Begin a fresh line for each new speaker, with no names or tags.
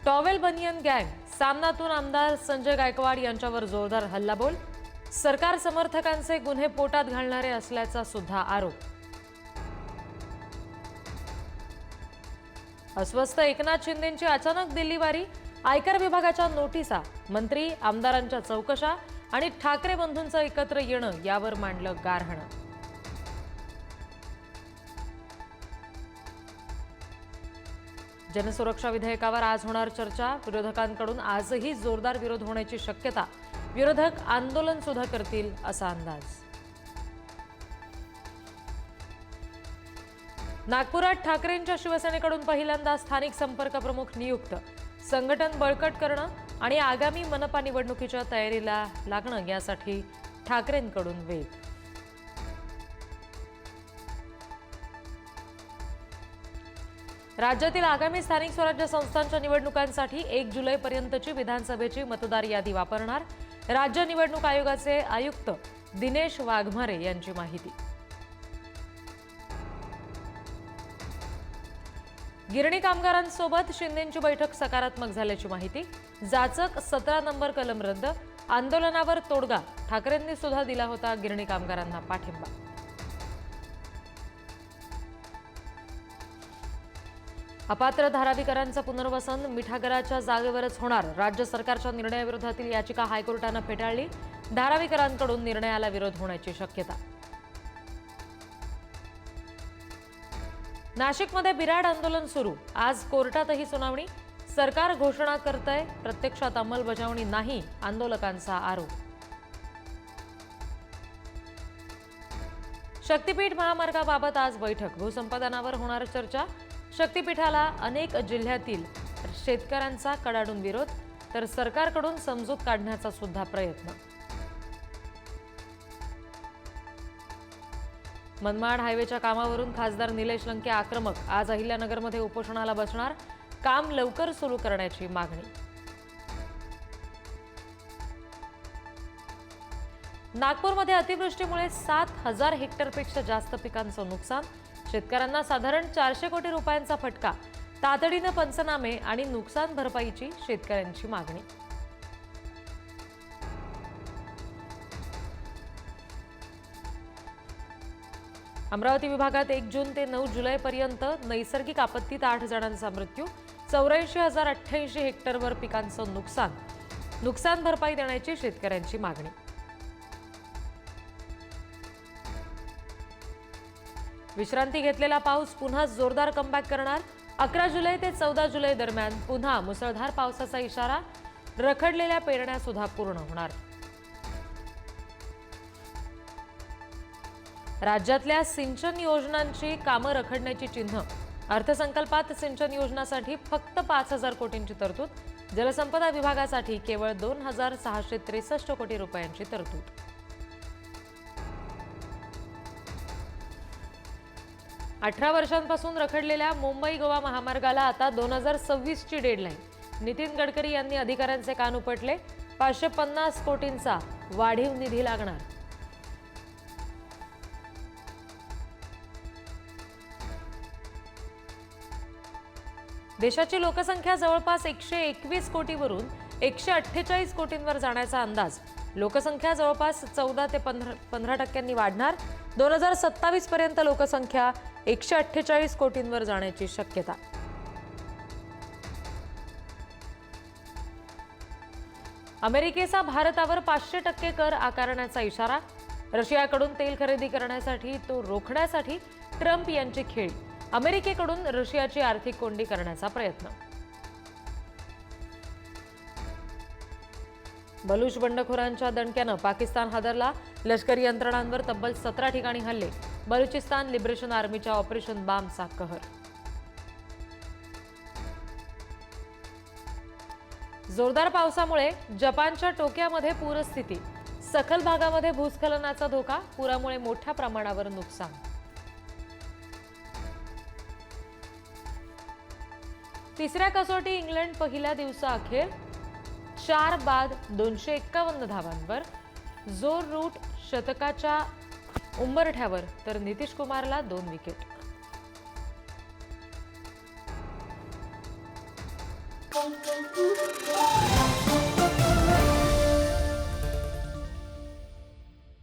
Towel बनियन गँग सामनातून आमदार संजय गायकवाड यांच्यावर जोरदार हल्लाबोल. सरकार समर्थकांचे गुन्हे पोटात घालणारे असल्याचा सुद्धा आरोप. अस्वस्थ एकनाथ शिंदेंची अचानक दिल्लीवारी. आयकर विभागाच्या नोटिसा, मंत्री आमदारांच्या चौकशा आणि ठाकरे बंधूंचं एकत्र येणं यावर मांडलं गारहाणं. जनसुरक्षा विधेयकावर आज होणार चर्चा. विरोधकांकडून आजही जोरदार विरोध होण्याची शक्यता. विरोधक आंदोलन सुद्धा करतील असा अंदाज. नागपुरात ठाकरेंच्या शिवसेनेकडून पहिल्यांदा स्थानिक संपर्क प्रमुख नियुक्त. संघटन बळकट करणं आणि आगामी मनपा निवडणुकीच्या तयारीला लागणं यासाठी ठाकरेंकडून वेग. राज्यातील आगामी स्थानिक स्वराज्य संस्थांच्या निवडणुकांसाठी 1 जुलैपर्यंतची विधानसभेची मतदार यादी वापरणार. राज्य निवडणूक आयोगाचे आयुक्त दिनेश वाघमारे यांची माहिती. गिरणी कामगारांसोबत शिंदेंची बैठक सकारात्मक झाल्याची माहिती. जाचक 17 नंबर कलम रद्द, आंदोलनावर तोडगा. ठाकरेंनी सुद्धा दिला होता गिरणी कामगारांना पाठिंबा. अपात्र धारावीकरांचं पुनर्वसन मिठागराच्या जागेवरच होणार. राज्य सरकारच्या निर्णयाविरोधातील याचिका हायकोर्टानं फेटाळली. धारावीकरांकडून निर्णयाला विरोध होण्याची शक्यता. नाशिकमध्ये बिराड आंदोलन सुरू. आज कोर्टातही सुनावणी. सरकार घोषणा करतंय, प्रत्यक्षात अंमलबजावणी नाही, आंदोलकांचा आरोप. शक्तीपीठ महामार्गाबाबत आज बैठक. भूसंपादनावर होणार चर्चा. शक्तीपीठाला अनेक जिल्ह्यातील शेतकऱ्यांचा कडाडून विरोध, तर सरकारकडून समजूत काढण्याचा सुद्धा प्रयत्न. मनमाड हायवेच्या कामावरून खासदार निलेश लंके आक्रमक. आज अहिल्यानगरमध्ये उपोषणाला बसणार. काम लवकर सुरू करण्याची मागणी. नागपूरमध्ये अतिवृष्टीमुळे 7,000 हेक्टरपेक्षा जास्त पिकांचं नुकसान. शेतकऱ्यांना साधारण 400 कोटी रुपयांचा फटका. तातडीनं पंचनामे आणि नुकसान भरपाईची शेतकऱ्यांची मागणी. अमरावती विभागात 1 जून ते 9 जुलैपर्यंत नैसर्गिक आपत्तीत 8 जणांचा मृत्यू. 84,088 हेक्टरवर पिकांचं नुकसान. नुकसान भरपाई देण्याची शेतकऱ्यांची मागणी. विश्रांती घेतलेला पाऊस पुन्हा जोरदार कमबॅक करणार. 11 जुलै ते 14 जुलै दरम्यान पुन्हा मुसळधार पावसाचा इशारा. रखडलेल्या पेरण्या सुद्धा पूर्ण होणार. राज्यातल्या सिंचन योजनांची कामं रखडण्याची चिन्ह. अर्थसंकल्पात सिंचन योजनासाठी फक्त 5,000 कोटींची तरतूद. जलसंपदा विभागासाठी केवळ 2,663 कोटी रुपयांची तरतूद. 18 वर्षांपासून रखडलेल्या मुंबई गोवा महामार्गाला आता 2026 ची डेडलाईन. नितीन गडकरी यांनी अधिकाऱ्यांचे कान उपटले. 550 कोटींचा वाढीव निधी लागणार. देशाची लोकसंख्या जवळपास 121 कोटीवरून 148 कोटींवर जाण्याचा अंदाज. लोकसंख्या जवळपास 14 ते 15% वाढणार. 2027 पर्यंत लोकसंख्या 148 कोटींवर जाण्याची शक्यता. अमेरिकेचा भारतावर 500% कर आकारण्याचा इशारा. रशियाकडून तेल खरेदी करण्यासाठी तो रोखण्यासाठी ट्रम्प यांची खेळी. अमेरिकेकडून रशियाची आर्थिक कोंडी करण्याचा प्रयत्न. बलूच बंडखोरांच्या दणक्यानं पाकिस्तान हादरला. लष्करी यंत्रणांवर तब्बल 17 ठिकाणी हल्ले. बलुचिस्तान लिबरेशन आर्मीच्या ऑपरेशन बामचा कहर. जोरदार पावसामुळे जपानच्या टोक्योमध्ये पूरस्थिती. सखल भागामध्ये भूस्खलनाचा धोका. पुरामुळे मोठ्या प्रमाणावर नुकसान. तिसऱ्या कसोटी इंग्लंड पहिल्या दिवसाअखेर 4 बाद 251 धावांवर. जोर रूट शतकाच्या उंबरठ्यावर, तर नितीश कुमारला 2 विकेट.